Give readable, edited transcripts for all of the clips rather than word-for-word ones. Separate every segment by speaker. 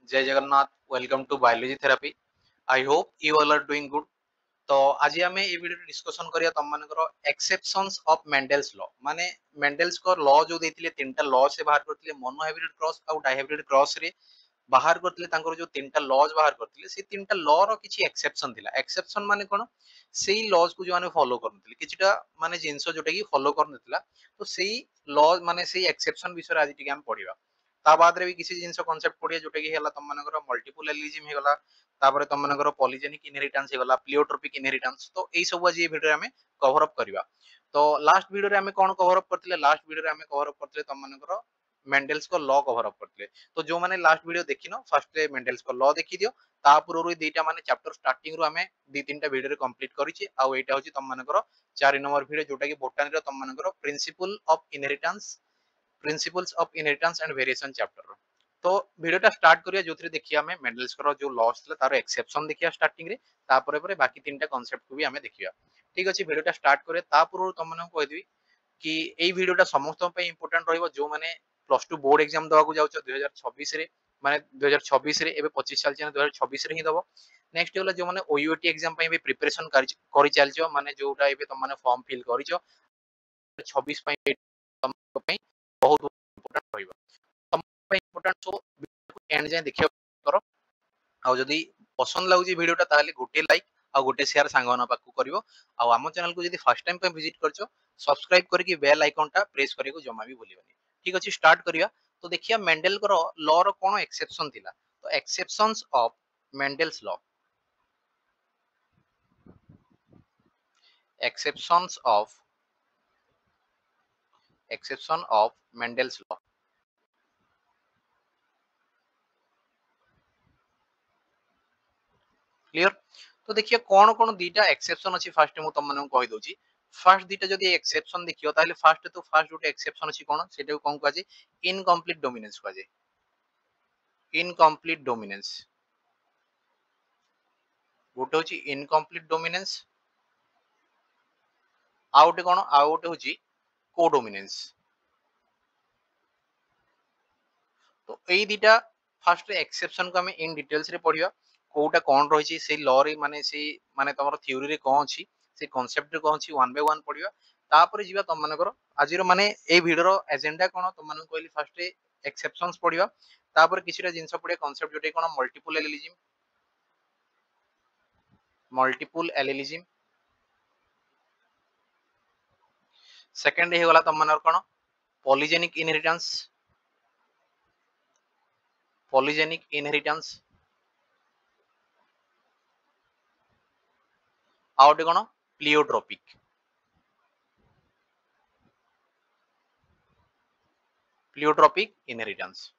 Speaker 1: जय Jagannath. Welcome to biology therapy. I hope you all are doing good. तो आज आम ये वीडियो डिस्कशन करिया तुम मानकर एक्सेप्शंस ऑफ मेंडेल्स लॉ माने मेंडेल्स को लॉ जो देथिले तीनटा लॉ से बाहर करथिले मोनोहाइब्रिड क्रॉस और डायहाइब्रिड क्रॉस रे बाहर करथिले तांकर जो तीनटा लॉज बाहर करथिले से तीनटा लॉ रो किछि एक्सेप्शन थिला। एक्सेप्शन माने कोन सेही लॉज को जो माने फॉलो करनथिले किछिटा माने जिंसो जोटा की फॉलो करनथिला तो सेही लॉ माने सेही एक्सेप्शन विषय आज टिके हम पढिबा। ता बाद रे भी किसी जिंस कांसेप्ट पढिया जोटा की हला तम मानकर मल्टीपल एलिजिम हेगला तापर तम मानकर पॉलीजेनिक इनहेरिटेंस हेगला प्लियोट्रोपिक इनहेरिटेंस। तो एई सब आज ये वीडियो में कवर अप करबा। तो लास्ट वीडियो रे हमें कोन कवर अप करथिले लास्ट वीडियो रे हमें कवर अप करथिले तम मानकर मेंडेल्स को लॉ कवर अप करथिले। तो जो माने लास्ट वीडियो देखिनो फर्स्ट मेंडेल्स को लॉ देखि दियो ता पूर्व दीटा माने चैप्टर स्टार्टिंग रो हमें दी तीनटा वीडियो रे कंप्लीट करिछि आ एटा होछि तम मानकर 4 नंबर वीडियो जोटा की बोटानी रो तम मानकर principle of inheritance principles of inheritance and variation chapter. तो वीडियोटा स्टार्ट करिया जोथरे देखिया हमें मेंडेल्स को जो लॉस थला तार एक्सेप्शन देखिया स्टार्टिंग रे तापर परे बाकी तीनटा कांसेप्ट को भी हमें देखिया। ठीक अछि वीडियोटा स्टार्ट करे ता पूर्व तम माने कहि देबी कि एई वीडियोटा समस्त पे इंपोर्टेंट रहइबो जो माने प्लस 2 बोर्ड एग्जाम दवा को जाउछ 2026 रे माने 2026 रे एबे 25 साल चने 2026 रे ही दबो। नेक्स्ट होला जो माने ओयूटी एग्जाम पे भी प्रिपरेशन करि चलछो माने जोटा एबे तम माने फॉर्म फिल करिछो 26 पे तम पे बहुत इंपोर्टेंट रहइबो। तम पे इंपोर्टेंट सो वीडियो को एंड जाय देखियो करो आ जदी पसंद लागुची वीडियोटा ताले गोटे लाइक आ गोटे शेयर सांगवाना पाकू करिवो आ हम चैनल को जदी फर्स्ट टाइम पे विजिट करछो सब्सक्राइब करके बेल आइकन टा प्रेस करियो को जमा भी भूलिबनी। ठीक अछि स्टार्ट करिया। तो देखिया मेंडल को लॉ रो कोन एक्सेप्शन थिला। तो exceptions of Mendel's law exceptions of Mendel's law. Clear. तो देखिए कौन कौन दीटा एक्सेप्शन अछि फर्स्ट मु तुम माने कहि दोची। फर्स्ट दीटा जदी एक्सेप्शन देखियो ताले फर्स्ट गोटे एक्सेप्शन अछि कोन सेटा कोन कहै छै इनकम्प्लीट डोमिनेंस कहै छै। इनकम्प्लीट डोमिनेंस गोटे होची इनकम्प्लीट डोमिनेंस आउट कोन आउट होची कोडोमिनेंस। तो एई दीटा फर्स्ट एक्सेप्शन को हम इन डिटेल्स रे पढिया कोटा कोन रही से लॉ रे माने तमरो थ्योरी रे कोन अछि से कांसेप्ट रे कोन अछि वन बाय वन पढिया। तापर जीवा तम माने करो आज रो माने ए वीडियो रो एजेंडा कोन तम माने कहली फर्स्ट एक्सेप्शंस पढिया तापर किछिटा जिंस पढिया कांसेप्ट जोटे कोन मल्टीपल एलिलिज्म सेकंड हे वाला तम माने कोन पॉलीजेनिक इनहेरिटेंस आउट कोन प्लियोट्रोपिक इनहेरिटेंस।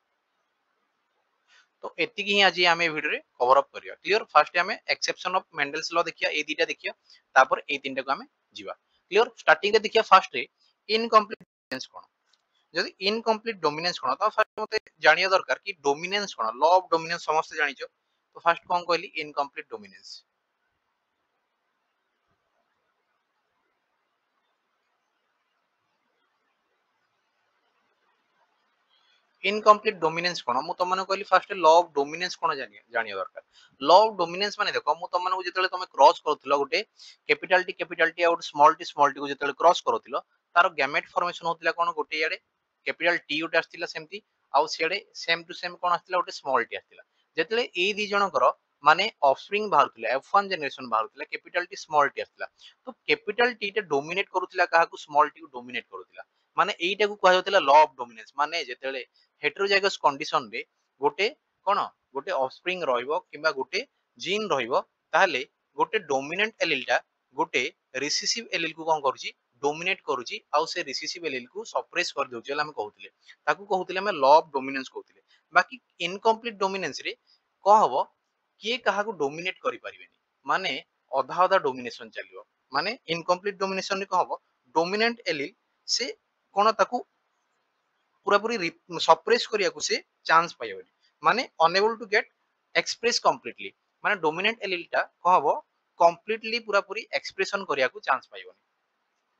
Speaker 1: तो एति ही आज आमे वीडियो रे कवर अप करिया। क्लियर फर्स्ट हमें एक्सेप्शन ऑफ मेंडेल्स लॉ देखिया ए दीटा देखिया तापर ए तीनटा को हमें जीवा। क्लियर स्टार्टिंग रे देखिया फर्स्ट रे इनकम्प्लीट डोमिनेंस कोन जदी इनकम्प्लीट डोमिनेंस कोन तो फर्स्ट मते जानिया दरकार कि dominance cone law of dominance समस्त जानिचो। तो फर्स्ट कोन कहली इनकम्प्लीट डोमिनेंस। इनकम्प्लीट डोमिनेंस कोन मु तमने कहली फर्स्ट लॉ ऑफ डोमिनेंस कोन जानिया दरकार। लॉ ऑफ डोमिनेंस माने देखो मु तमने को जेतले तमे क्रॉस करथलो गोटे कैपिटल टी और स्मॉल टी को जेतले क्रॉस करथलो तार गैमेट फॉर्मेशन होतिला कोन गोटे याडे कैपिटल टी उटे आस्तिला सेमती आउ सियाडे सेम टू सेम कोन आस्तिला गोटे स्मॉल टी आस्तिला जेतले ए दी जनकर माने ऑफस्प्रिंग बाहरथिला F1 जनरेशन बाहरथिला कैपिटल टी स्मॉल टी आस्तिला। तो कैपिटल टी टे डोमिनेट करूथिला काहाकू स्मॉल टी को डोमिनेट करूथिला माने एईटा को कहै होतिला लॉ ऑफ डोमिनेंस माने जेतले हेटेरोजाइगस कंडीशन रे गोटे कोन गोटे ऑफस्प्रिंग रहइबो किबा गोटे जीन रहइबो ताहले गोटे डोमिनेंट एलीलटा गोटे रिसेसिव एलील को कोन करूची डोमिनेट करूची आउ से रिसेसिव एलील को सप्रेस कर दोची हम कहउतिले ताकू कहउतिले हम लॉ ऑफ डोमिनेंस कहउतिले। बाकी इनकम्प्लीट डोमिनेंस रे को हबो किए काहा को डोमिनेट करि परिबेनी माने अधा अधा डोमिनेशन चलियो माने इनकम्प्लीट डोमिनेशन रे को हबो डोमिनेंट एलील से कोन ताकू पूरा पूरी सप्रेस करिया को से चांस पाइबनी माने unable to get express completely माने डोमिनेंट एलीलटा को हबो कंप्लीटली पूरा पूरी एक्सप्रेशन करिया को चांस पाइबनी।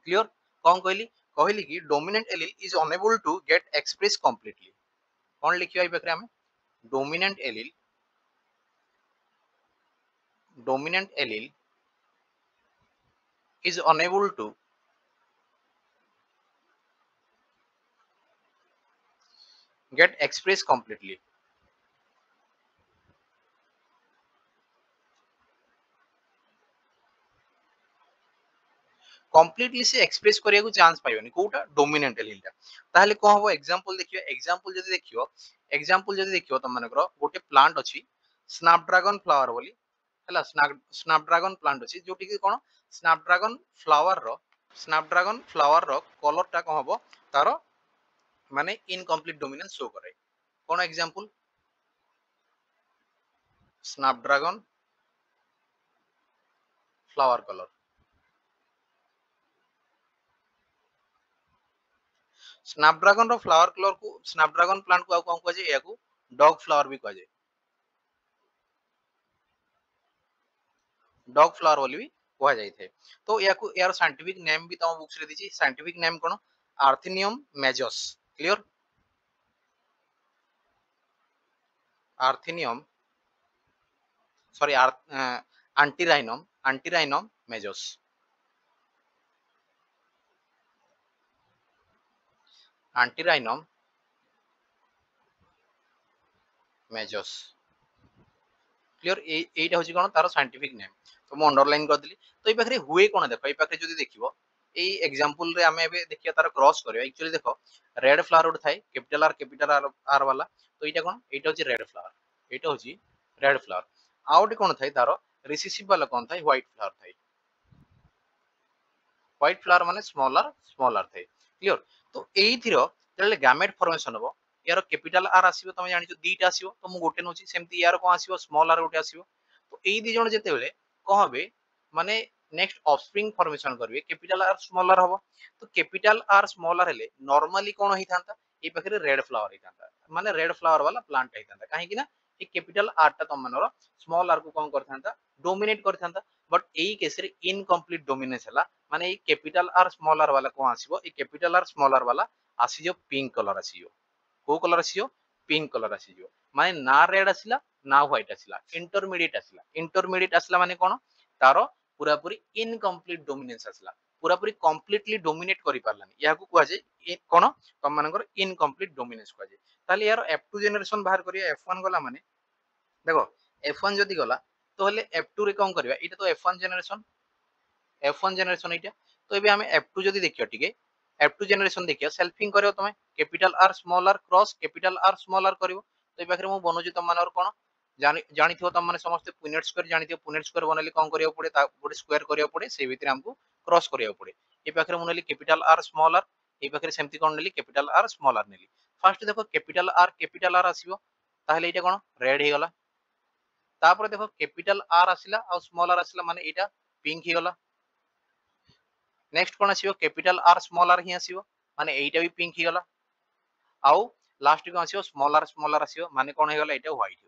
Speaker 1: क्लियर कोन कहली कि dominant allele is unable to get express completely कोन लिखियो ए बकरे हम dominant allele dominant allele is unable to get expressed completely. Completely से एक्सप्रेस करिया को चांस पाइबनी कोटा डोमिनेंट एलिलटा ताहले को हबो एग्जांपल देखियो एग्जांपल जदी देखियो तुम मानकर गोटे प्लांट अछि स्नैपड्रैगन फ्लावर बोली हला स्नैपड्रैगन प्लांट अछि जोटी कि कोन स्नैपड्रैगन फ्लावर रो कलर टा को हबो तारो माने इनकम्प्लीट डोमिनेंस शो करे कोन example snapdragon flower colour snapdragon रो फ्लावर कलर को स्नैपड्रैगन प्लांट को कोन कहै छै याकू डॉग फ्लावर भी कहै छै डॉग फ्लावर बोली भी कह जाए तो यार साइंटिफिक नेम भी तुम बुक्स रे दीची साइंटिफिक नेम कोन आर्थिनियम मेजस क्लियर आर्थिनियम सॉरी आंटीराइनम मेजस आंटीराइनम मेजस क्लियर एटा होची कोन तार साइंटिफिक नेम तो मो अंडरलाइन कर दिली तो ए पाखरे हुए कोन देखो ए पाखरे जदी देखिबो ए एग्जांपल रे हमें एबे देखिया तार क्रॉस करियो एक्चुअली देखो रेड फ्लावर उड थाई कैपिटल आर वाला तो एटा कोन एटा होची रेड फ्लावर आउट कोन थाई तार रिसेसिव वाला कोन थाई व्हाइट फ्लावर माने स्मॉलर थाई क्लियर तो एई थिरो तेले गैमेट फॉर्मेशन हो यार कैपिटल आर आसीबो तमे जानि दीटा आसीबो तो मु गोटे नोची सेमती यार कोन आसीबो स्मॉल आर गोटे आसीबो तो एई दी जण जेते बेले कहबे माने नेक्स्ट ऑफस्प्रिंग फॉर्मेशन करबे कैपिटल आर स्मॉल आर हबो तो कैपिटल आर स्मॉल आर हेले नॉर्मली कोन होई थांता ए पाखरे रेड फ्लावर होई थांता माने रेड फ्लावर वाला प्लांट होई थांता काहे कि ना ए कैपिटल आर टा तम मनरो स्मॉल आर को कोन कर थांता डोमिनेट कर थांता बट एई केस रे इनकम्प्लीट डोमिनेंस हला माने ए कैपिटल आर स्मॉल आर वाला कोन आसीबो ए कैपिटल आर स्मॉल आर वाला आसीजो पिंक कलर आसीजो को कलर आसीजो पिंक कलर आसीजो माने ना रेड आसिला ना व्हाइट आसिला इंटरमीडिएट आसिला माने कोन तारो पूरा पूरी इनकम्प्लीट डोमिनेंस आसिला पूरा पूरी कंप्लीटली डोमिनेट करि पारलानी याकू कुआ जे कोन तम मानकर इनकम्प्लीट डोमिनेंस कुआ जे ताले यार F2 जनरेशन बाहर करिया F1 गला माने देखो F1 जदी गला तो हले F2 रे कोन करबा एटा तो F1 जनरेशन एटा तो एबे हमें F2 जदी देखियो ठीके F2 जनरेशन देखियो सेल्फिंग करियो तमे capital R small R cross capital R small R करियो तो ए पाखरे मु बनोजी तम मानकर कोन जानि थियो तम माने समस्त पुनेट स्क्वायर जानि थियो पुनेट स्क्वायर बनले कोन करियो पड़े ता गोटे स्क्वायर करियो पड़े से भितरे हमको क्रॉस करियो पड़े ए पाखरे मु नेली कैपिटल आर स्मॉल आर ए पाखरे सेमति कोन नेली कैपिटल आर स्मॉल आर नेली फर्स्ट देखो कैपिटल आर आसीबो ताहले एटा कोन रेड हे गला तापर देखो कैपिटल आर आसिला और स्मॉल आर आसिला माने एटा पिंक हे गला नेक्स्ट कोन आसीबो कैपिटल आर स्मॉल आर ही आसीबो माने एटा भी पिंक हे गला आउ लास्ट को आसीबो स्मॉल आर आसीबो माने कोन हे गला एटा व्हाइट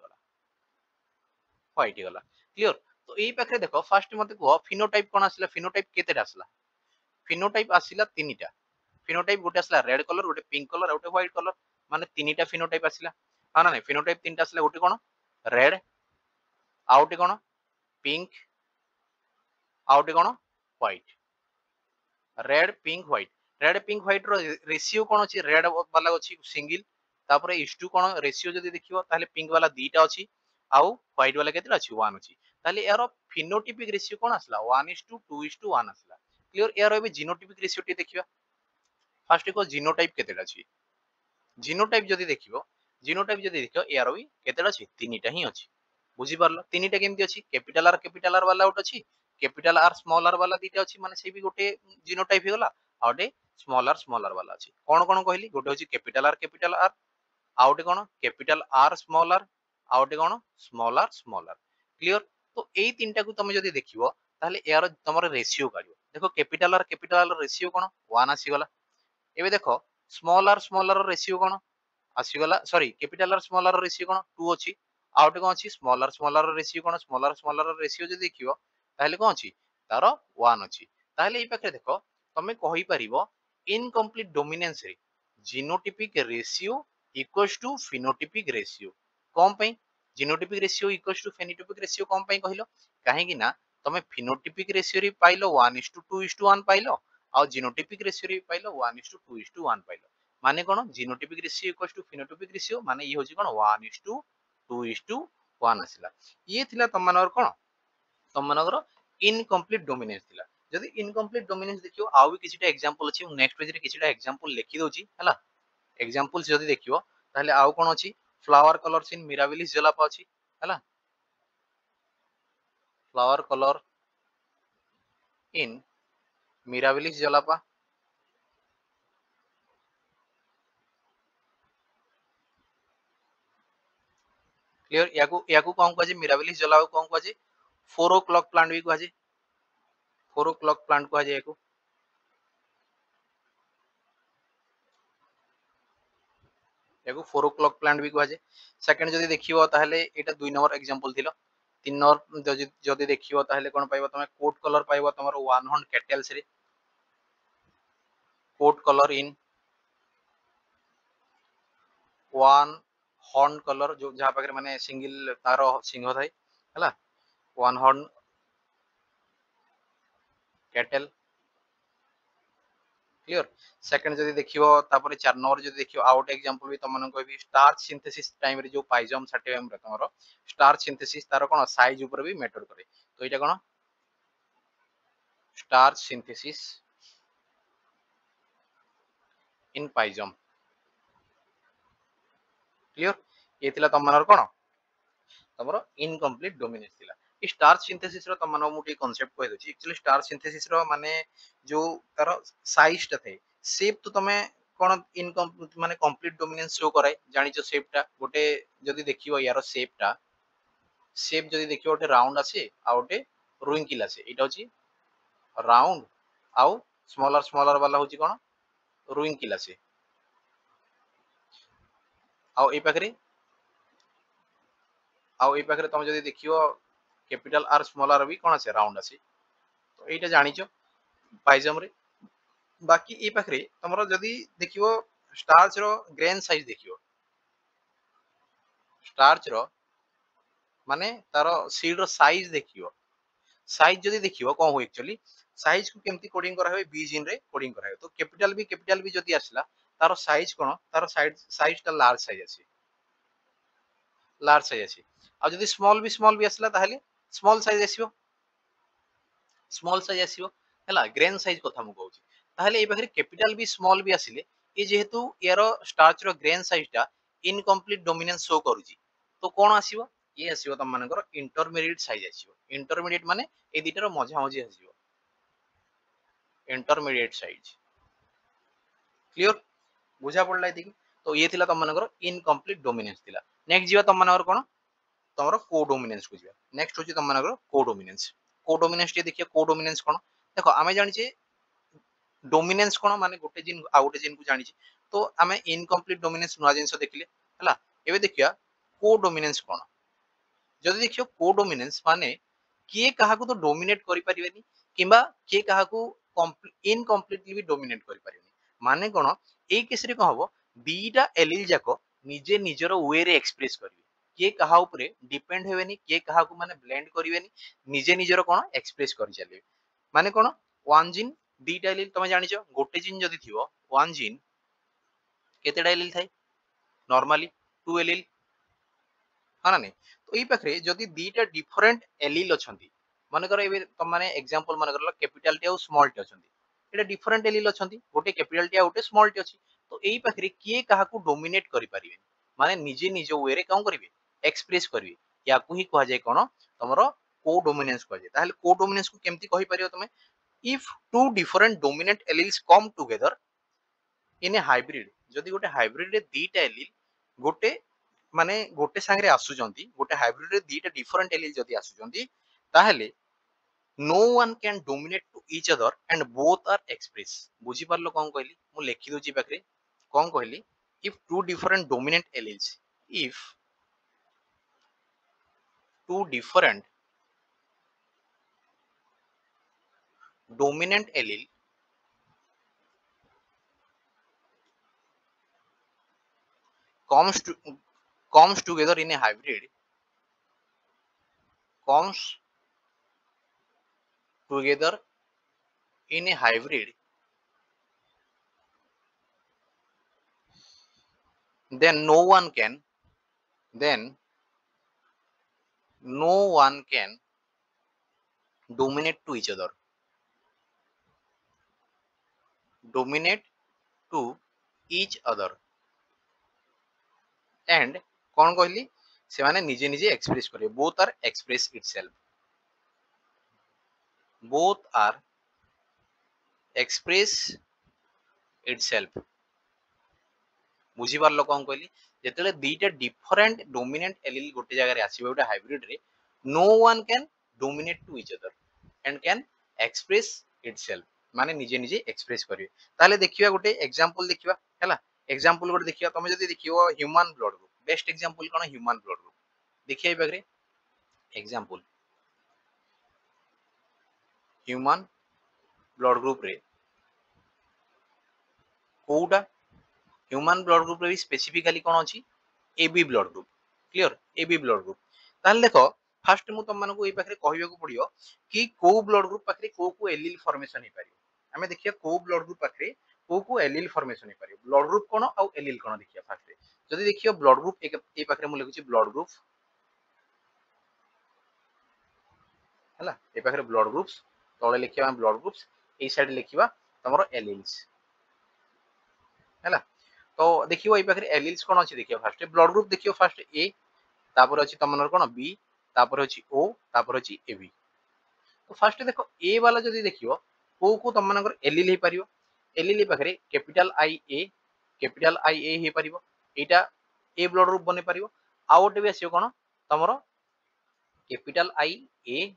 Speaker 1: हे गला क्लियर तो एई पाखरे देखो फर्स्ट मते को फिनोटाइप कोन आसिला फिनोटाइप केतेटा आसिला फिनोटाइप आसिला तीनटा फिनोटाइप गोटे आसिला रेड कलर गोटे पिंक कलर और गोटे व्हाइट कलर माने तीनटा फिनोटाइप आसिला हां ना नहीं फिनोटाइप तीनटा आसिला गोटे कोन रेड आउटे कोन पिंक आउटे कोन white red pink white row ratio कोन अछि रेड वाला अछि सिंगल तापर इस2 कोन रेशियो जदी देखिबो ताले पिंक वाला दीटा अछि आउ व्हाइट वाला केतेटा अछि 1 अछि ताले यारो फिनोटाइपिक रेशियो कोन आसला 1:2:1 आसला क्लियर यारो एबे जीनोटाइपिक रेशियो टी देखिबा फर्स्ट को जीनोटाइप केतेटा अछि जीनोटाइप जदी देखियो यारो भी केतेटा अछि तीनटा ही अछि बुझी पारलो तीनटा केमती अछि कैपिटल आर वाला उट अछि कैपिटल आर स्मॉल आर वाला दीटा अछि माने से भी गोटे जीनोटाइप हेगला आउटे स्मॉल आर वाला अछि कोन कहली गोटे होछि कैपिटल आर आउटे कोन कैपिटल आर आउटे कोन स्मॉल आर क्लियर तो एई तीनटा को तुम जदी देखिबो ताहले यार तमर रेशियो काढियो देखो कैपिटल आर रेशियो कोन 1 आसी गला एबे देखो स्मॉल आर रेशियो कोन आसी गला सॉरी कैपिटल आर रेशियो कोन 2 अछि आउटे कोन अछि स्मॉल आर रेशियो कोन स्मॉल आर रेशियो जदी देखिबो ताहले कोन अछि तारो 1 अछि ताहले एई पाखे देखो तमे कहि परिबो इनकम्प्लीट डोमिनेंस रे genotypic ratio equals to phenotypic ratio कोन पई genotypic ratio equals to phenotypic ratio कौन पाई कहलो काहेकि ना तमे फिनोटाइपिक रेशियो रे पाइलो 1:2:1 पाइलो आ जीनोटाइपिक रेशियो रे पाइलो 1:2:1 पाइलो माने कोन genotypic ratio equals to phenotypic ratio माने ये होची कोन 1:2:1 आसिला ये थिला तम मानकर कोन तम मानकर इनकम्प्लीट डोमिनेंस थिला जदि इनकम्प्लीट डोमिनेंस देखियो आउ भी किछिटा एग्जांपल अछि नेक्स्ट पेज रे किछिटा एग्जांपल लिखि दोची हला एग्जांपल्स जदि देखियो ताहले आउ कोन अछि flower colours in Mirabilis jalapa अछि हला flower colour in Mirabilis jalapa clear याकू कौन कहजे मिराबिलिस जलाओ कौन कहजे 4 o'clock प्लांट भी कहजे 4 o'clock प्लांट कहजे याकू याकू 4 o'clock प्लांट भी कहजे सेकंड जदि देखियो ताहले एटा 2 नंबर एग्जांपल थिलो 3 नंबर जदि देखियो ताहले कोन पाइबो तमे कोट कलर पाइबो तमरो 1 हॉर्न कैटल्स रे coat colour in 1 horn colour जो जहां पाखरे माने सिंगल तारो सिंह थाई हला 1 हॉर्न कैटल क्लियर सेकंड जदि देखियो तापर 4 नंबर जदि देखियो आउट एग्जांपल भी तमन कहबी स्टार्च सिंथेसिस टाइम रे जो पाइजम साटियम रे तमरो स्टार्च सिंथेसिस तार कोन साइज ऊपर भी मैटर करे तो एटा कोन स्टार्च सिंथेसिस इन पाइजम क्लियर ये थिला तमनर कोन तमरो इनकम्प्लीट डोमिनेंस थिला स्टार्च सिंथेसिस रो तमन मुटी कांसेप्ट कहि दोची एक्चुअली स्टार्च सिंथेसिस रो माने जो तार साइज ता थे शेप तो तमे कोन इनकम माने कंप्लीट डोमिनेंस शो कराय जानिचो शेप ता गोटे जदि देखियो यार शेप जदि देखियो गोटे राउंड आसे आ गोटे रुइंकिल आसे एटा होची राउंड आउ स्मॉलर स्मॉलर वाला होची कोन रुइंकिल आसे आउ ए पाखरे तुम जदि देखियो कैपिटल आर स्मॉल आर भी कोन आसे राउंड आसे तो एटा जानिचो पाइजम रे बाकी ए पाखरे तमरो जदि देखियो स्टार्च रो ग्रेन साइज देखियो स्टार्च रो माने तारो सीड रो साइज देखियो साइज जदि देखियो कोन हो एक्चुअली साइज को केमती कोडिंग करा होय बी जिन रे कोडिंग करा होय तो कैपिटल भी जदि आसला तारो साइज कोन तारो साइज ता लार्ज साइज आसी आ जदि स्मॉल भी आसला ताहले स्मॉल साइज आसीबो स्मॉल साइज आसीबो हैला ग्रेन साइज कथा मु कहूची ताहले ए पाखरे कैपिटल भी स्मॉल भी आसिले ए जेहेतु यारो स्टार्च रो ग्रेन साइज टा इनकम्प्लीट डोमिनेंस शो करूची तो कोन आसीबो ये आसीबो तम मानकर इंटरमीडिएट साइज आसीबो इंटरमीडिएट माने ए दिटार मझा मझी आसीबो इंटरमीडिएट साइज क्लियर बुझा पड़ला एति तो ये थिला तम मानकर इनकम्प्लीट डोमिनेंस थिला नेक्स्ट जीवा तम मानकर कोन तमरो कोडोमिनेंस को जीवा नेक्स्ट होची तम मानकर कोडोमिनेंस टे देखिए कोडोमिनेंस कोन देखो आमे जानि जे डोमिनेंस कोन माने गोटे जिन आ गोटे जिन को जानि जे तो आमे इनकम्प्लीट डोमिनेंस नुआ जिंस देखिले हला एबे देखिया कोडोमिनेंस कोन जदि देखियो कोडोमिनेंस माने किए काहा को तो डोमिनेट करि परिबेनी किबा किए काहा को इनकम्प्लीटली भी डोमिनेट करि परिबेनी माने कोन ए केस रे कोन हबो दीटा एलिल जाको निजे निजरो वे रे एक्सप्रेस करिवे किए काहा ऊपर डिपेंड हेबेनी किए काहा को माने ब्लेंड करिवेनी निजे निजरो कोन एक्सप्रेस करि चलिबे माने कोन वन जिन दीटा एलिल तमे जानिचो गोटे जिन जदि थिवो वन जिन केतेडा एलिल थाई नॉर्मली टू एलिल हाना नहीं तो ये पाखरे जदि दीटा डिफरेंट एलिल अछंती माने कर एबे तम माने एग्जांपल माने करला कैपिटल टी आ स्मॉल टी अछंती एटा डिफरेंट एलिल अछंती गोटे कैपिटल टी आ गोटे स्मॉल टी अछि तो एई पाखरे किए काहा को डोमिनेट करि परिबे माने निजे निजे वे रे काम करिवे एक्सप्रेस करिवे या को ही कहा जाय कोन तमरो को डोमिनेंस कहा जाय ताहले को डोमिनेंस को केमती कहि परियो तमे if two different dominant alleles come together in A hybrid जदि गोटे हाइब्रिड रे दीटा एलिल गोटे माने गोटे सांगरे आसुचंती गोटे हाइब्रिड रे दीटा डिफरेंट एलिल जदि आसुचंती ताहले no one can dominate to each other and both are express बुझी पारलो कोन कहली मु लिखि दोची पाखरे कोन कहली if two different dominant alleles if two different dominant allele comes to comes together in a hybrid comes together in a hybrid, then then no one can dominate to each other, dominate to each other, and कौन कहली से माने निजे निजे express करे, both are express itself, both are express itself। बुझी पारलो कौन कहली, जेतेले दीटा डिफरेंट डोमिनेंट एलील गोटे जगह रे आसीबो गोटे हाइब्रिड रे, no one can dominate to each other and can express itself, माने निजे निजे एक्सप्रेस करिवे। ताले देखिबा गोटे एग्जांपल देखिबा हैला, एग्जांपल गोटे देखिबा, तमे जदी देखिबो human blood group, best example कोन ह्यूमन ब्लड ग्रुप देखिए बगरे एग्जांपल ह्यूमन ब्लड ग्रुप रे कोउडा ह्यूमन ब्लड ग्रुप रे भी स्पेसिफिकली कोन अछि AB blood group, clear AB blood group. ताले देखो फास्ट मु तुम मानको ए पाखरे कहिबा को पड़ियो कि को ब्लड ग्रुप पाखरे को एलील फॉर्मेशन हे पारियो, हमें देखिया को ब्लड ग्रुप पाखरे को एलील फॉर्मेशन हे पारियो, ब्लड ग्रुप कोन आ एलील कोन देखिया फास्ट जदी देखियो ब्लड ग्रुप ए पाखरे मु लिखुची ब्लड ग्रुप हैला, ए पाखरे ब्लड ग्रुप्स तळे लिखिया ब्लड ग्रुप्स, ए साइड लिखिबा तमरो एलील्स हैला। तो देखियो ए पाखरे एलील्स कोन अछि देखियो फास्ट ब्लड ग्रुप देखियो फास्ट ए, तापर अछि तमनर कोन बी, तापर अछि ओ, तापर अछि एबी। तो फास्ट देखो ए वाला जदी देखियो को तम मनकर एलील हे परियो, एलील पाखरे कैपिटल आई ए हे परियो, एटा ए ब्लड ग्रुप बने परियो। आ ओटे भी आसीयो कोन तमरो capital I A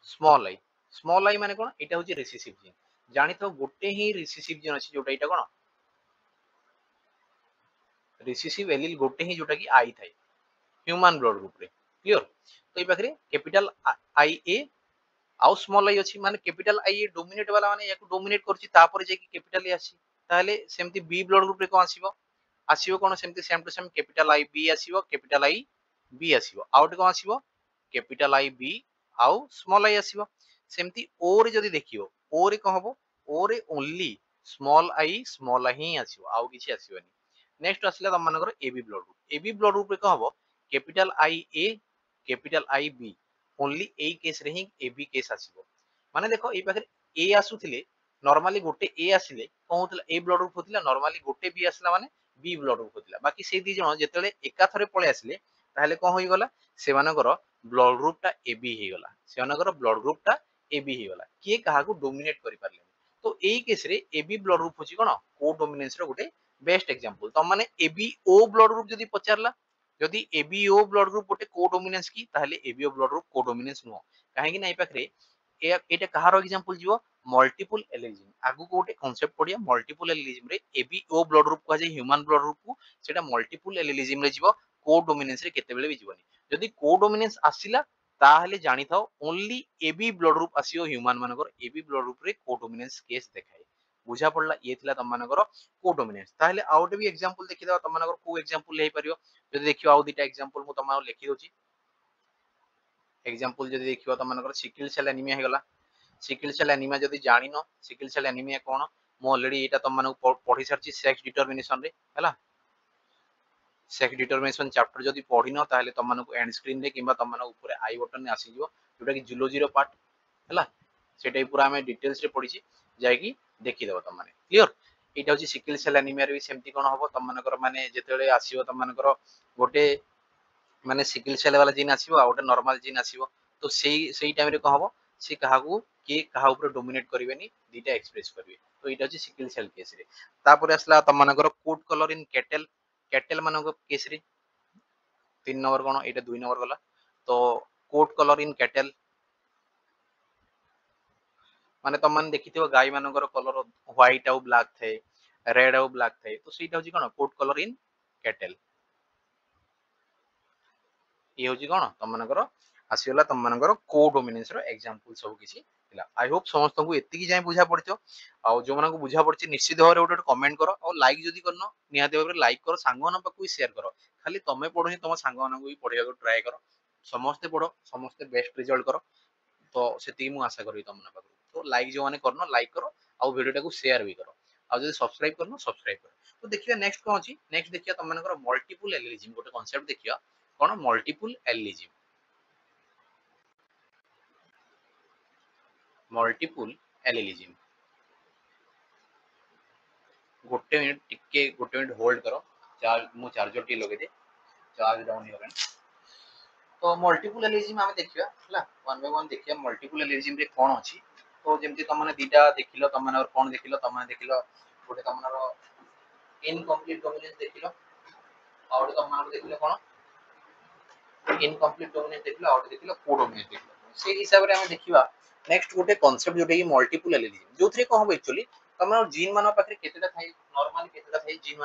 Speaker 1: small I माने कोन एटा होची रिसेसिव जीन, जानि तो गोटे ही रिसेसिव जीन अछि जोटा एटा कोन रिसेसिव एलील गोटे ही जोटा की आई थाई ह्यूमन ब्लड ग्रुप रे, क्लियर। तो ए पाखरे कैपिटल आई ए आउ स्मॉल आई अछि, माने कैपिटल आई ए डोमिनेट वाला माने याको डोमिनेट करछि तापर जे कि कैपिटल ए आसी, ताले सेमति बी ब्लड ग्रुप रे को आसीबो, आसीबो कोन सेमति same to same capital I B आसीबो, कैपिटल आई बी आसीबो, आउट को आसीबो कैपिटल आई बी आउ स्मॉल आई आसीबो। सेमति ओ रे जदी देखियो ओ रे को हबो, ओ रे ओनली स्मॉल आई ही आसीबो, आउ किछि आसीबोनी। नेक्स्ट आसीला तम मानकर AB blood group, AB blood group रे को हबो capital I A capital I B, only A case रे ही एबी केस आसीबो। माने देखो ए पाखरे ए आसुथिले नॉर्मली गोटे ए आसिले कोन होतला ए ब्लड ग्रुप होतला, नॉर्मली गोटे बी आसला माने बी ब्लड ग्रुप होतला, बाकी से दी जण जेतेले एका थरे पळे आसिले ताहले कोन होई गला से मानकर ब्लड ग्रुप टा एबी हे गला, से मानकर ब्लड ग्रुप टा एबी हे गला, किए काहा को डोमिनेट करि पारले। तो एई केस रे एबी ब्लड ग्रुप होची कोन को डोमिनेंस रो गोटे बेस्ट एग्जांपल। त माने एबी ओ ब्लड ग्रुप जदी पचारला, जदी एबी ओ ब्लड ग्रुप गोटे को डोमिनेंस की ताहले एबी ओ ब्लड ग्रुप को डोमिनेंस नो, काहे कि ना ए पाखरे एटा कहारो एग्जांपल जीवो मल्टीपल एलिजिम, आगु को गोटे कांसेप्ट पडिया मल्टीपल एलिजिम रे एबी ओ ब्लड ग्रुप को जे ह्यूमन ब्लड ग्रुप को सेटा मल्टीपल एलिजिम रे जीवो, को डोमिनेंस रे केते बेले भी जीवनी। जदी को डोमिनेंस आसिला ताहले जानि थाओ ओनली एबी ब्लड ग्रुप आसीओ ह्यूमन मानकर एबी ब्लड ग्रुप रे को डोमिनेंस केस देखाय। बुझा पड़ला ये थिला तम मानकर को डोमिनेंस। ताहले आउट भी एग्जांपल देखि दवा तम मानकर को एग्जांपल ले परियो, जदी देखियो आउ दिटा एग्जांपल मु तम लिखि दोची। एग्जांपल जदी देखियो तम मानकर सिकल सेल एनीमिया हे गला, सिकल सेल एनीमिया जदी जानिनो सिकल सेल एनीमिया कोन मु ऑलरेडी एटा तम मानको पढी सारची सेक्स डिटरमिनेशन रे हैला। सेक्स डिटरमिनेशन चैप्टर जदी पढिनो ताहले तम मानको एंड स्क्रीन रे किबा तम मानको ऊपर आई बटन ने आसी जिवो जोटा कि जूलॉजी रो पार्ट हैला, सेटा पूरा हमें डिटेल्स रे पढिची जाय कि देखि देबो तम माने, क्लियर। एटा होची सिकल सेल एनीमिया रे भी सेमती कोन हबो तम मानकर माने जेतेले आसीबो तम मानकर गोटे माने सिकल सेल वाला जीन आसीबो आ गोटे नॉर्मल जीन आसीबो, तो सेई टाइम रे को हबो से काहा को के काहा ऊपर डोमिनेट करिवेनी दीटा एक्सप्रेस करिवे। तो एटा होची सिकल सेल केस रे। तापर आसला तम मानकर coat colour in cattle, cattle मानको केस रे 3 नंबर कोन एटा 2 नंबर गला। तो कोट कलर इन कैटल माने तम मान देखिथिबो गाय मानकर कलर व्हाइट आउ ब्लैक थाए, रेड आउ ब्लैक थाए, तो सेटा होची कोन कोट कलर इन कैटल। ये होची कोन तम मानकर आसीगला तम मानकर को डोमिनेंस रो एग्जांपल सब किछि थिला। आई होप समस्त को एति की जाय बुझा पड़तो। आ जो मानको बुझा पड़छि निश्चित भाबरे गोटे कमेंट करो, और लाइक जदी करनो निहाती भाबरे लाइक करो, सांग मानन पाकु शेयर करो। खाली तमे पढोनी तम सांग मानन को भी पढिया को ट्राई करो, समस्ते पढ़ो समस्ते बेस्ट रिजल्ट करो तो सेति मु आशा करी तुम पाखु तो लाइक जो माने करनो लाइक करो आ वीडियो टाको शेयर भी करो आ जदी सब्सक्राइब करनो सब्सक्राइब करो तो देखिया नेक्स्ट कोन अछि नेक्स्ट देखिया तुम मानकर मल्टीपल एलिजिम गोटे कांसेप्ट देखिया कोन मल्टीपल एलिजिम गोटे मिनिट होल्ड करो चार्ज मु चार्जर टी लगे दे चार्ज डाउन हो गन तो मल्टीपल एलिजिम आमे देखिया हला वन बाय वन देखिया मल्टीपल एलिजिम रे कोन अछि तो जेमति तुम माने दीटा देखिलो तुम माने और कोन देखिलो तुम माने देखिलो गोटे तुम माने इनकम्प्लीट डोमिनेंस देखिलो और तुम माने देखिलो कोन इनकम्प्लीट डोमिनेंस देखिलो और देखिलो को डोमिनेंस देखिलो से हिसाब रे हमें देखिबा नेक्स्ट गोटे कांसेप्ट जोटे की मल्टीपल एलिजिम जोथरे कहबो एक्चुअली तमरो जीन मानो पाखरे केतेटा थाई नॉर्मली केतेटा थाई जीन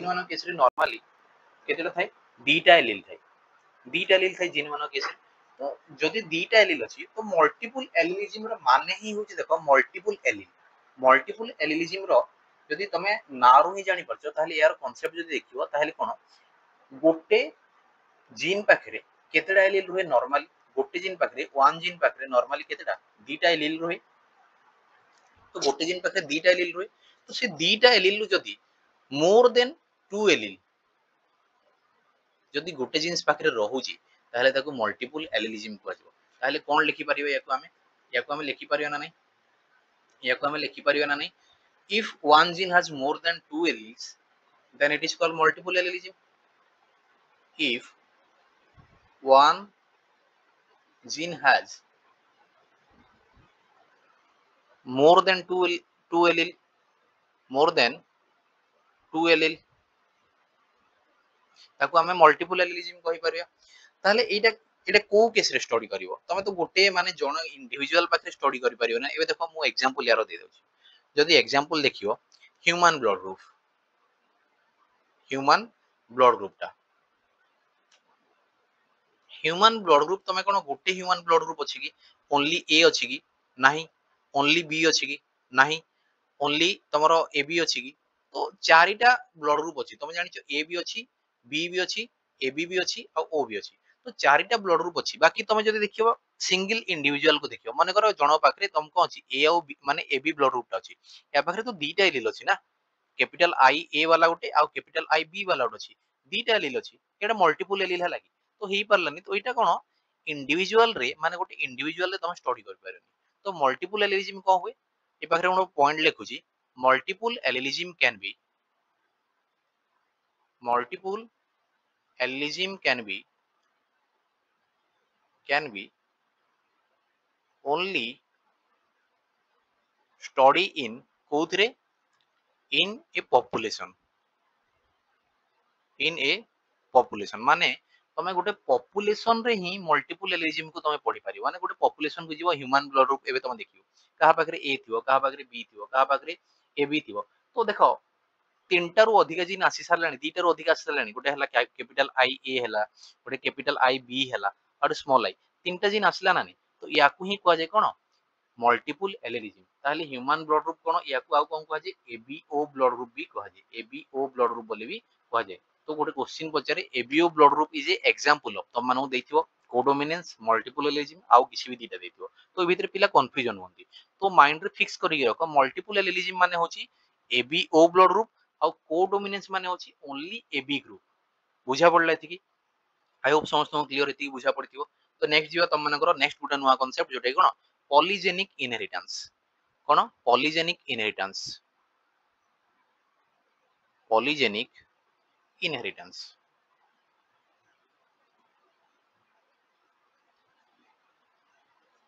Speaker 1: मानो केसरे नॉर्मली केतेटा थाई दीटा एलिल थाई दीटा एलिल थाई जीन मानो केसरे तो जदि दीटा एलिल अछि तो मल्टीपल एलिलिज्म रो माने ही होची देखो मल्टीपल एलिलिज्म रो जदि तमे नारो ही जानि परछो ताहले यार कांसेप्ट जदि देखिबो ताहले कोन गोटे जीन पाखरे केतेटा एलिल रहे नॉर्मली गोटे जीन पाखरे वन जीन पाखरे नॉर्मली केतेटा दीटा एलिल रहे तो गोटे जीन पाखरे दीटा एलिल रहे तो से दीटा एलिल जदि मोर देन 2 एलिल जदि गोटे जीन्स पाखरे रहुची ताहले ताको मल्टीपल एलिलिज्म कहजो ताहले कोन लिखि परिबो याको हमें लिखि परिबो ना नहीं याको हमें लिखि परिबो ना नहीं if one gene has more than 2 alleles then it is called multiple allelism if one gene has more than 2 allele more than 2 allele ताको हमें मल्टीपल एलिलिज्म कहि परिया ताले एटा एटा को केस रे स्टडी करिवो तमे तो गोटे माने जण इंडिविजुअल पाखे स्टडी करि परियो ना एबे देखो मु एग्जांपल यारो दे दउची जदि एग्जांपल देखियो ह्यूमन ब्लड ग्रुप टा ह्यूमन ब्लड ग्रुप तमे कोन गोटे ह्यूमन ब्लड ग्रुप अछि कि ओनली ए अछि कि नाही ओनली बी अछि कि नाही ओनली तमरो ए बी अछि कि तो चारिटा ब्लड ग्रुप अछि तमे जानिछो ए बी अछि बी भी अछि ए बी भी अछि और ओ भी अछि तो चारिटा ब्लड ग्रुप अछि बाकी तमे जदि देखियो सिंगल इंडिविजुअल को देखियो माने करो जणो पाखरे तुमको अछि ए और बी माने ए बी ब्लड ग्रुप अछि या पाखरे तो दीटा एलिल अछि ना कैपिटल आई ए वाला गोटे आ कैपिटल आई बी वाला गोटे अछि दीटा एलिल अछि एटा मल्टीपल एलिल हला कि तो हेई परलानी तो एटा कोन इंडिविजुअल रे माने गोटे इंडिविजुअल रे तुम स्टडी कर परनी तो मल्टीपल एलिलिज्म को हुए ए पाखरे उनो पॉइंट लिखुची multiple allelism multiple allylism can be only study in कोथरे in a population माने तमे गोटे पॉपुलेशन रे ही मल्टीपल एलिजिम को तमे पढ़ी पारी माने गोटे पॉपुलेशन को जीवो ह्यूमन ब्लड ग्रुप एबे तमे देखियो कहा पाखरे ए थिवो कहा पाखरे बी थिवो कहा पाखरे ए बी थिवो तो देखो तीनटा रु अधिक जिन आसी सारलानी दीटा रु अधिक आसी सारलानी गोटे हला कैपिटल आई ए हला गोटे कैपिटल आई बी हला और स्मॉल आई तीनटा जिन आसला नानी तो याकू ही कहै कोन मल्टीपल एलिलिज्म ताहले ह्यूमन ब्लड ग्रुप कोन याकू आउ कोन कहै एबीओ ब्लड ग्रुप भी कहै एबीओ ब्लड ग्रुप बोली भी कहै तो गोटे क्वेश्चन पचारे ABO blood group is a example of तम मानू देथिवो कोडोमिनेंस मल्टीपल एलिलिज्म आउ किछि भी दीटा देथिवो तो भितर पिला कंफ्यूजन होंती तो माइंड रे फिक्स करी रखो मल्टीपल एलिलिज्म माने होची एबीओ ब्लड ग्रुप आउ कोडोमिनेंस माने होची ओनली एबी ग्रुप बुझा पड़ला एथि की आई होप समस्त क्लियर एथि बुझा पड़थिवो तो नेक्स्ट जीवा तम मानकर नेक्स्ट गुटा नुवा कांसेप्ट जोटे कोन पॉलीजेनिक इनहेरिटेंस कोन पॉलीजेनिक इनहेरिटेंस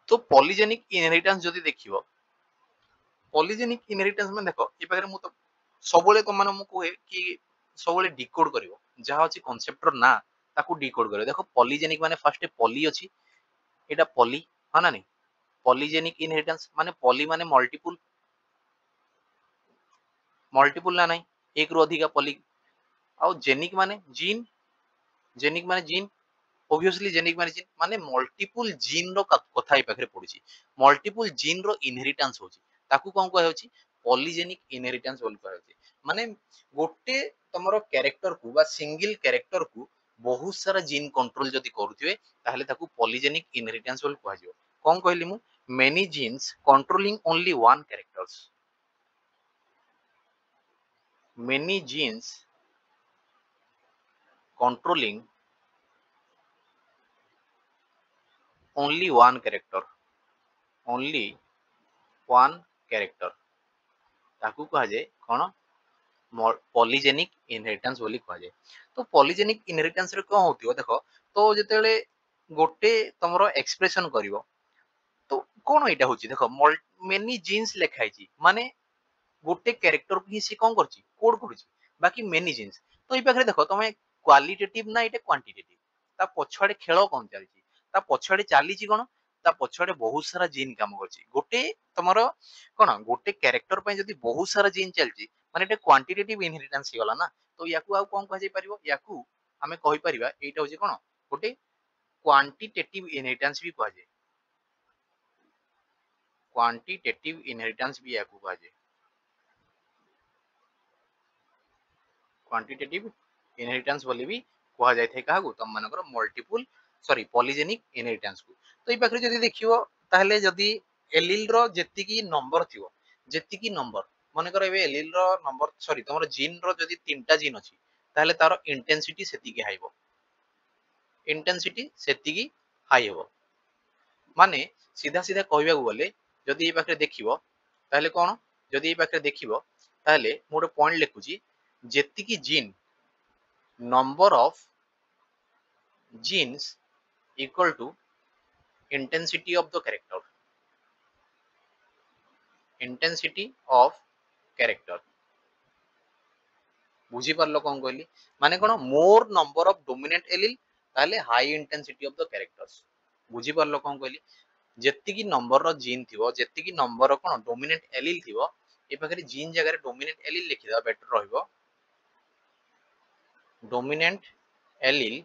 Speaker 1: तो पॉलीजेनिक इनहेरिटेंस जदि देखिवो पॉलीजेनिक इनहेरिटेंस में देखो ए पाखरे मु तो सबले तुम माने मु कहे कि सबले डिकोड करिवो जहा अछि कांसेप्ट रो ना ताकू डिकोड करिवो देखो पॉलीजेनिक माने फर्स्ट पॉली अछि एटा पॉली हाना नहीं पॉलीजेनिक इनहेरिटेंस माने पॉली माने मल्टीपल ना नहीं एक रो अधिका पॉली आउ जेनिक माने जीन obviously जेनिक माने मल्टीपल जीन रो कथा ए पाखरे पडुची मल्टीपल जीन रो इनहेरिटेंस होची ताकू कोन कहै होची पॉलीजेनिक इनहेरिटेंस बोल कहै होची माने गोटे तमरो कैरेक्टर को बा सिंगल कैरेक्टर को बहुत सारा जीन कंट्रोल जदि करुथिबे ताहले ताकू पॉलीजेनिक इनहेरिटेंस बोल कुहा जिवो कोन कहली मु many genes controlling only one characters many genes controlling only one character only one character ताकू कहा जाए कौन पॉलीजेनिक इनहेरिटेंस बोली कहा जाए तो पॉलीजेनिक इनहेरिटेंस रे कोन होतियो देखो तो जेतेले गोटे तमरो एक्सप्रेशन करिवो तो कोन एटा होची देखो मेनी जीन्स लिखाई छी माने गोटे कैरेक्टर को ही से कोन करची कोड करची बाकी मेनी जीन्स तो ई पाखरे देखो तमे क्वालिटेटिव ना एटा क्वांटिटेटिव ता पछाडे खेल कोन चलची ता पछाडे चालीची कोन ता पछाडे बहुत सारा जीन काम करची गोटे तमरो कोन गोटे कैरेक्टर पय जदी बहुत सारा जीन चलची माने एटा क्वांटिटेटिव इनहेरिटेंस ही गला ना तो याकू आ कोन कह जाय परिबो याकू हमें कहि परिबा एटा होची कोन गोटे क्वांटिटेटिव इनहेरिटेंस भी कह जाय क्वांटिटेटिव इनहेरिटेंस भी याकू कह जाय क्वांटिटेटिव इनहेरिटेंस बोली भी कहा जाय थे काहू तम मानकर मल्टीपल सॉरी पॉलीजेनिक इनहेरिटेंस को तो ई पाखरे जदी देखियो ताहले जदी एलील रो जेतिकी नंबर थिवो जेतिकी नंबर माने कर एबे एलील रो नंबर सॉरी तमरो जीन रो जदी तीनटा जीन अछि ताहले तारो इंटेंसिटी सेतिकी हाइबो इंटेंसिटी सेतिकी हाई हेबो माने सीधा सीधा कहबा बोले जदी ई पाखरे देखिबो ताहले कोन जदी ई पाखरे देखिबो ताहले मु गोटे पॉइंट लिखुची जेतिकी gene number of genes equal to intensity of the character intensity of character बुझी पारलो कोन कहली माने कोन more number of dominant allele ताले high intensity of the characters बुझी पारलो कोन कहली जेतिकी नंबर रो जीन थिवो जेतिकी नंबर रो कोन डोमिनेंट एलील थिवो ए पाखरे जीन जगह रे डोमिनेंट एलील लिखि दा बेटर रहइबो dominant allele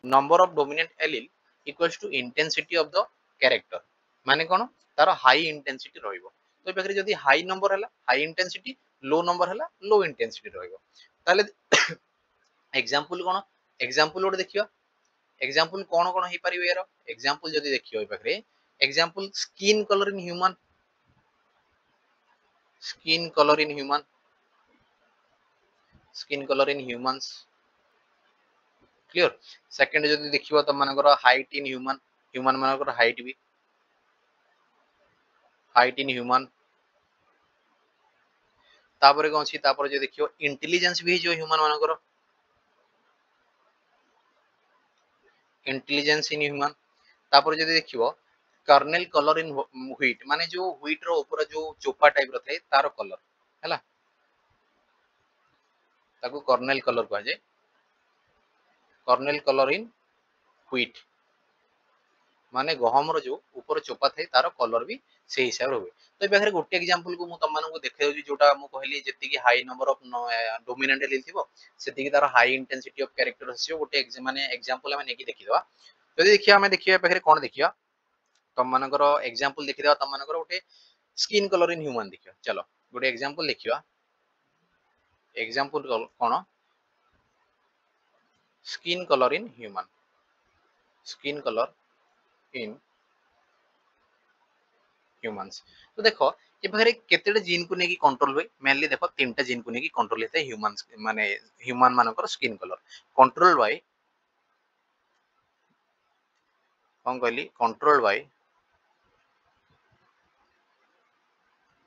Speaker 1: number of dominant allele equals to intensity of the character माने कोन तार हाई इंटेंसिटी रहइबो तो ए पाखरे जदी हाई नंबर हला हाई इंटेंसिटी लो नंबर हला लो इंटेंसिटी रहइबो ताले एग्जांपल कोन एग्जांपल ओड देखियो एग्जांपल कोन कोन हे परिबो यार एग्जांपल जदी देखियो ए पाखरे example skin colour in human skin colour in human skin colour in humans clear second जदी देखिबो त मानकर हाइट इन ह्यूमन ह्यूमन मानकर हाइट भी हाइट इन ह्यूमन तापर कोन छी तापर जे देखियो इंटेलिजेंस भी जो ह्यूमन मानकर इंटेलिजेंस इन ह्यूमन तापर जदी देखियो कर्नेल कलर इन व्हीट माने जो व्हीट रो ऊपर जो चोपा टाइप रो थाए तार कलर हैला ताकू कर्नेल कलर कह जाए कर्नेल कलर इन व्हीट माने गहम रो जो ऊपर चोपा थाए तार कलर भी से हिसाब रे हुए तो ए गोटे एग्जांपल को मु तम मानू देखै दउची जोटा मु कहली जेति की high number of dominant allele थिबो सेति की तार हाई इंटेंसिटी ऑफ कैरेक्टर हसियो गोटे माने एग्जांपल हमें नेकी देखि दवा जदी देखिया हमें देखिया ए कोन देखिया तम मानकर एग्जांपल देखि दवा तम मानकर गोटे स्किन कलर इन ह्यूमन देखियो चलो गोटे एग्जांपल देखिया example cone skin colour in human skin colour in humans तो देखो ये पाखरे केतेडे जीन को नेकी कंट्रोल हुए मेनली देखो तीनटा जीन को नेकी कंट्रोल हेते ह्यूमंस माने ह्यूमन मानकर स्किन कलर कंट्रोल बाय कोन कहली कंट्रोल बाय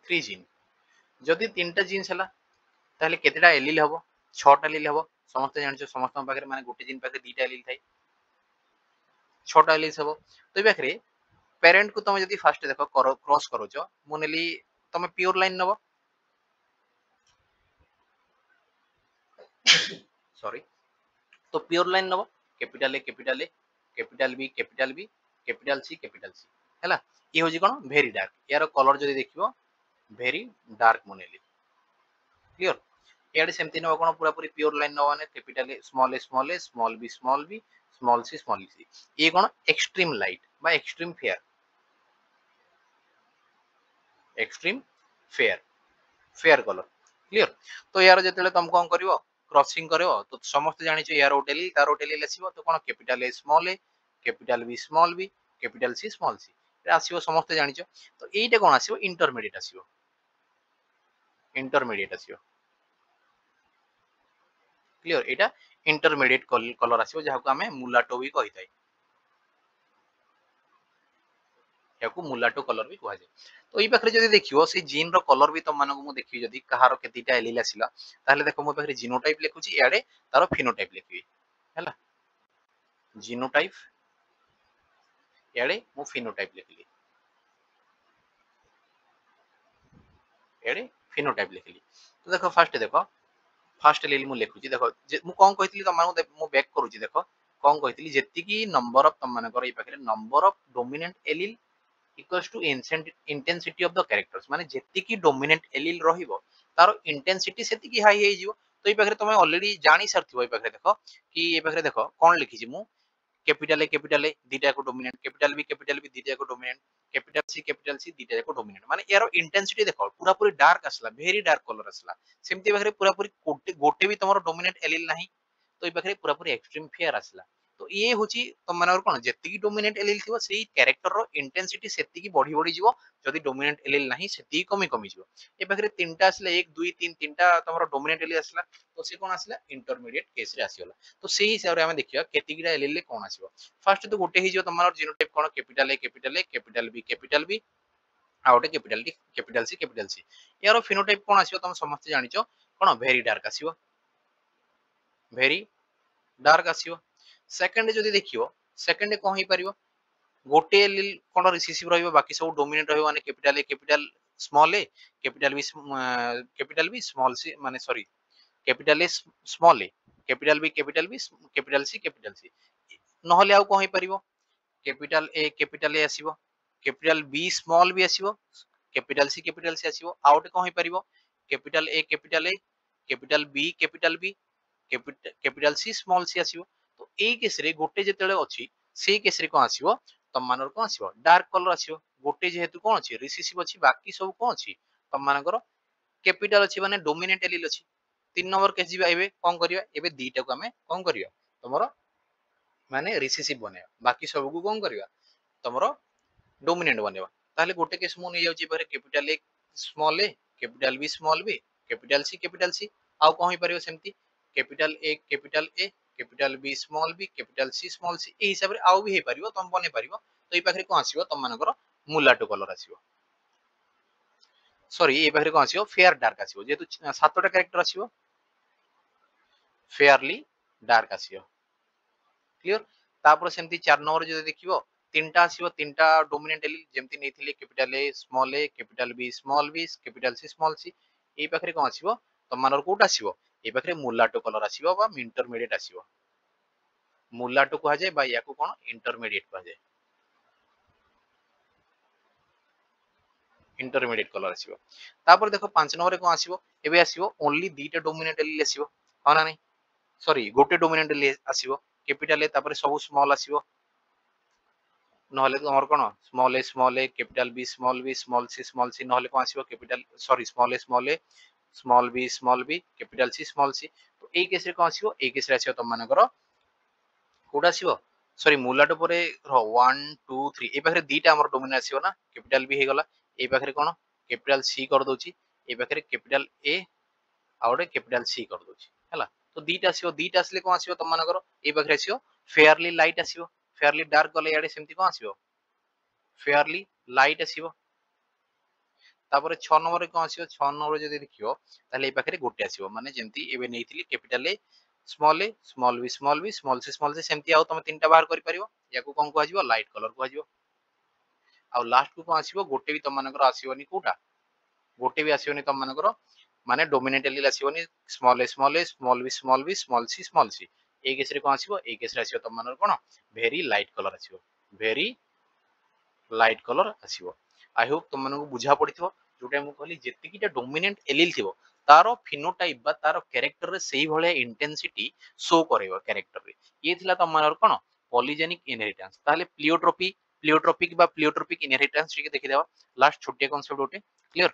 Speaker 1: 3 जीन जदी तीनटा जीन्स हला ताले केतेडा एलील हबो 6टा एलील हबो समस्त जानछो समस्त पाखरे माने गोटे जीन पाखरे 2टा एलील थाई 6टा एलील हबो तो पाखरे पेरेंट को तुम जदी फर्स्ट देखो क्रॉस करोचो मुनेली तुम प्योर लाइन नबो सॉरी तो प्योर लाइन नबो capital A capital A capital B capital B capital C हैला ये होजी कोन वेरी डार्क यार कलर जदी देखिबो वेरी डार्क मुनेली क्लियर याडे सेमती नबो कोन पूरा पूरी प्योर लाइन नबो ने capital A small small B small C ये कोन एक्सट्रीम लाइट बा extreme fair fair colour clear तो यार जेतेले तुम कोन करिवो क्रॉसिंग करिवो तो समस्त जानिचो यार गोटे एलील तार गोटे एलील आसीबो तो कोन capital A capital B capital C small C एटा आसीबो समस्त जानिचो तो एटा कोन आसीबो इंटरमीडिएट आसीबो क्लियर एटा इंटरमीडिएट कलर आसीबो जहाको हमें मुलाटो भी कहि थाई याकू मुलाटो कलर भी कहा जाय तो एई पाखरे जदी देखिवो से जीन रो कलर भी तम मानको मु देखि जदी कहारो केतिटा एलील आसिला ताहले देखो मो पाखरे जीनोटाइप लिखुची याडे तारो फिनोटाइप लिखबी हैला जीनोटाइप याडे मु फिनोटाइप लिखली याडे फिनोटाइप लिखली तो देखो फास्ट एलील मु लिखुची देखो मु कोन कहितली तम मानको मु बैक करूची देखो कोन कहितली जेति की नंबर ऑफ तम मानकर एई पाखरे number of dominant allele equals to intensity of the characters माने जेति की डोमिनेंट एलील रहिबो तारो इंटेंसिटी सेति की हाई हे जिवो तो एई पाखरे तमे ऑलरेडी जानि सरथिबो एई पाखरे देखो कि एई पाखरे देखो कोन लिखिची मु कैपिटल ए दीटा को डोमिनेंट कैपिटल बी दीटा को डोमिनेंट कैपिटल सी दीटा को डोमिनेंट माने यारो इंटेंसिटी देखो पूरा पूरी डार्क आसला वेरी डार्क कलर आसला सेमती पाखरे पूरा पूरी गोटे भी तमरो डोमिनेंट एलील नाही तो ए पाखरे पूरा पूरी एक्सट्रीम फेयर आसला तो ये होची तम मानर कोन जेति की डोमिनेंट एलील थिबो सेही कैरेक्टर रो इंटेंसिटी सेति की बढ़ी बढ़ी जिवो जदी डोमिनेंट एलील नाही सेति कमी कमी जिवो ए पाखरे तीनटा आसले 1 2 3 तीनटा तमरो डोमिनेंट एलील आसला तो से कोन आसला इंटरमीडिएट केस रे आसीगला तो सेही हिसाब रे हम देखिया केतिगिरा एलील ले कोन आसीबो फर्स्ट तो गोटे ही जो तमरो जीनोटाइप कोन कैपिटल बी आउटे कैपिटल सी यारो फिनोटाइप कोन आसीबो तम समस्त जानिचो कोन वेरी डार्क आसीबो वेरी डार्क आसीबो सेकंड जदी देखियो सेकंड कोन ही परिबो गोटे एलील कोन रिसेसिव रहइबो बाकी सब डोमिनेंट रहइबो माने capital capital B small C माने sorry capital A small A capital B capital C नहले आउ कोन ही परिबो कैपिटल ए आसीबो कैपिटल बी स्मॉल बी आसीबो कैपिटल सी आसीबो आउट कोन ही परिबो capital A capital B capital C small C आसीबो तो एई केस रे गोटे जेतेले अछि सेई केस रे कोन आसीबो तम मानर कोन आसीबो डार्क कलर आसीबो गोटे जेहेतु कोन अछि रिसेसिव अछि बाकी सब कोन अछि तम मानकर कैपिटल अछि माने डोमिनेंट एलील अछि 3 नंबर केस जिबा एबे कोन करिया एबे दीटा को हमें कोन करिया तमरो माने रिसेसिव बनेया बाकी सब को कोन करिया तमरो डोमिनेंट बनेबा ताले गोटे केस मु नै जाउची बारे capital A small B capital C आउ कोन ही परियो सेमती A capital B capital C small C ए हिसाब रे आउ भी हे परियो तम बने परियो तो ए पाखरे कोन आसीबो तम मानकर मुलाटो कलर आसीबो सॉरी ए पाखरे कोन आसीबो फेयर डार्क आसीबो जेतु सातटा कैरेक्टर आसीबो फेयरली डार्क आसीबो क्लियर तापर सेमती 4 नंबर जदि देखिबो तीनटा आसीबो तीनटा डोमिनेंट एलील जेमती नेथिले capital A capital B capital C small C ए पाखरे कोन आसीबो तम मानर कोट आसीबो ए पाखरे मुलाटो कलर आसीबो बा इंटरमीडिएट आसीबो मुलाटो कहा जाय बा याकू कोन इंटरमीडिएट कहा जाय इंटरमीडिएट कलर आसीबो तापर देखो 5 नंबर रे कोन आसीबो एबे आसीबो ओनली दीटा डोमिनेंट एलील आसीबो हाना नै सॉरी गोटे डोमिनेंट एलील आसीबो कैपिटल ए तापर सब स्मॉल आसीबो नहले तमर कोन small A capital B small C नहले कोन आसीबो capital sorry small B capital C small C तो ए केस रे कोन आसीबो ए केस रे आसीबो तम मानकर कोडा आसीबो सॉरी मुलाटो परे 1 2 3 ए पाखरे दीटा हमर डोमिनेंट आसीबो ना कैपिटल बी हे गला ए पाखरे कोन कैपिटल सी कर दोची ए पाखरे कैपिटल ए आउडे कैपिटल सी कर दोची हला तो दीटा आसीले कोन आसीबो तम मानकर ए पाखरे आसीबो फेयरली लाइट आसीबो फेयरली डार्क गले याडे सेमती कोन आसीबो फेयरली लाइट आसीबो तापर 6 नंबर रे कोन आसीबो 6 नंबर जदि देखियो ताले ए पाखरे गोटे आसीबो माने जेमती एबे नेथिली capital A small B small C सेमती आउ तमे तीनटा बाहर करि परिबो याकू कोन को आजिबो लाइट कलर को आजिबो आ लास्ट को कोन आसीबो गोटे भी तम मानकर आसीबोनी कोटा गोटे भी आसीबोनी तम मानकर माने डोमिनेंट एलील आसीबोनी स्मॉल बी स्मॉल सी ए केस रे कोन आसीबो ए केस रे आसीबो तम मानकर कोन वेरी लाइट कलर आसीबो वेरी लाइट कलर आसीबो आई होप तुम मानको बुझा पड़िथो जोटा मु कहली जेतिकिटा डोमिनेंट एलील थिबो तारो फिनोटाइप बा तारो कैरेक्टर रे सेही भले इंटेंसिटी शो करेबो कैरेक्टर रे ये थिला तम मानकर कोन पॉलीजेनिक इनहेरिटेंस ताले प्लियोट्रोपिक इनहेरिटेंस ठीक देखि देबा लास्ट छोटे कांसेप्ट ओटे क्लियर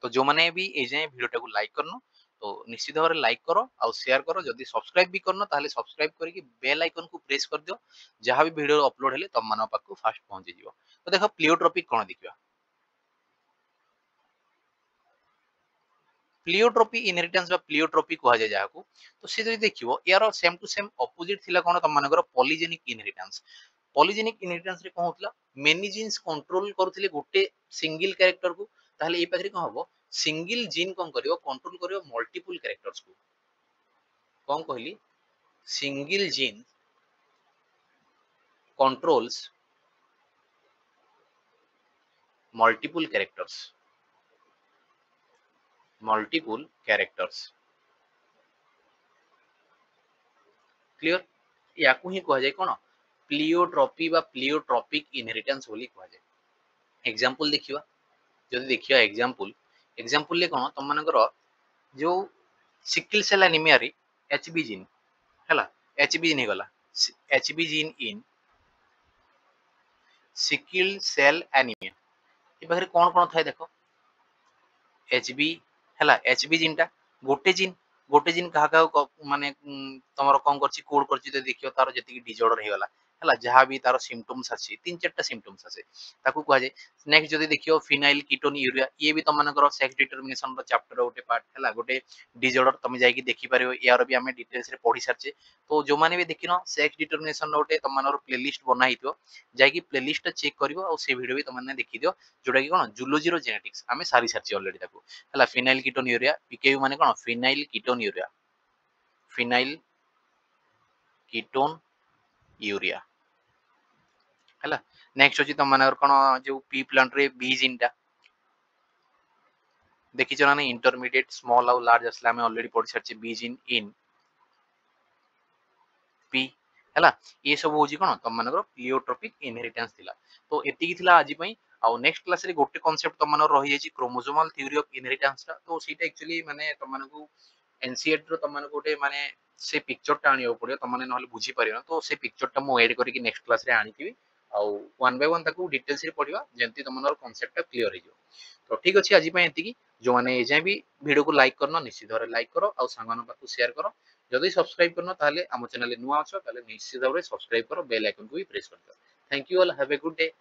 Speaker 1: तो जो माने भी ए जाय वीडियो को लाइक करनो तो निश्चित भाव लाइक करो और शेयर करो जदि सब्सक्राइब भी करनो ताहले सब्सक्राइब करके बेल आइकन को प्रेस कर दियो जहां भी वीडियो अपलोड हेले तम मान पाखु फास्ट पहुंची जिवो। तो देखो प्लियोट्रोपिक कोन देखिबा प्लियोट्रोपी इनहेरिटेंस बा प्लियोट्रोपी कहा जाय जाहाकू। तो से जदि देखिवो यार सेम टू सेम अपोजिट थिला कोन तम मानकर पॉलीजेनिक इनहेरिटेंस। पॉलीजेनिक इनहेरिटेंस रे कोन होतला मेनी जीन्स कंट्रोल करथिले गोटे सिंगल कैरेक्टर को ताहले ए पाखरे कोन हबो सिंगल जीन कोन करिवो कंट्रोल करिवो मल्टीपल कैरेक्टर्स को। कोन कहली single gene controls multiple characters clear याकू ही कहा जाय कोन प्लियोट्रोपी बा प्लियोट्रोपिक इनहेरिटेंस बोली कहा जाय। एग्जांपल देखिबा जदि देखिया एग्जांपल एग्जांपल ले कोन तम मानकर जो सिकल सेल एनीमिया रे एचबी जीन हैला एचबी जीन हे गला HB gene in sickle cell anaemia ए बाहर कोन कोन थाय देखो एचबी हैला एचबी जीन टा गोटे जीन कहा कहा माने तमरो कोन करछि कोड करछि तो देखियो तारो जति डिजॉर्डर हे गला हैला जहां भी तारो सिम्पटम्स अछि तीन चारटा सिम्पटम्स आसे ताकू कहा जाय। नेक्स्ट जदि देखियो फिनाइल कीटोन यूरिया ये भी तम मानकर सेक्स डिटरमिनेशन रो चैप्टर गोटे पार्ट हैला गोटे डिजॉर्डर तुम जाई कि देखि पारियो यार भी हमें डिटेल्स रे पढी सारछे। तो जो माने भी देखिनो सेक्स डिटरमिनेशन रो गोटे तम मानकर प्लेलिस्ट बना हितो जाई कि प्लेलिस्ट चेक करिवो और से वीडियो भी तुम माने देखि दियो जोटा कि कोन जूलॉजी रो जेनेटिक्स हमें सारी सारछे ऑलरेडी ताकू हैला फिनाइल कीटोन यूरिया पीकेयू माने कोन phenylketonuria phenylketonuria हैला। नेक्स्ट होची तम मानकर कोन जो पी प्लांट रे बी जीन टा देखि चना ने इंटरमीडिएट स्मॉल और लार्ज असला में ऑलरेडी पढी सारछे बी जीन इन पी हैला। ये सब होची कोन तम मानकर प्लियोट्रोपिक इनहेरिटेंस थिला। तो एति की थिला आजि पई और नेक्स्ट क्लास रे गोटे कांसेप्ट तम मानकर रहि जायछि क्रोमोसोमल थ्योरी ऑफ इनहेरिटेंस टा। तो सीटा एक्चुअली माने तम मानको एनसीईआरटी रो तम मानको गोटे माने से पिक्चर टा आनियो पड़ियो तम माने नहले बुझी परियो तो से पिक्चर टा मु ऐड करी नेक्स्ट क्लास रे आनिथिबी और वन बाय वन ताकू डिटेल्स रे पढिबा जेंति तम मानकर कांसेप्ट टा क्लियर हे जो। तो ठीक अछि आजि पई एति की जो माने ए जाय भी वीडियो को लाइक करनो निश्चित भाବରେ लाइक करो और सांगन पाखु शेयर करो जदि सब्सक्राइब करनो ताले हम चैनल नुआ अछो ताले निश्चित भाବରେ सब्सक्राइब करो बेल आइकन को भी प्रेस कर दो। Thank you all have a good day.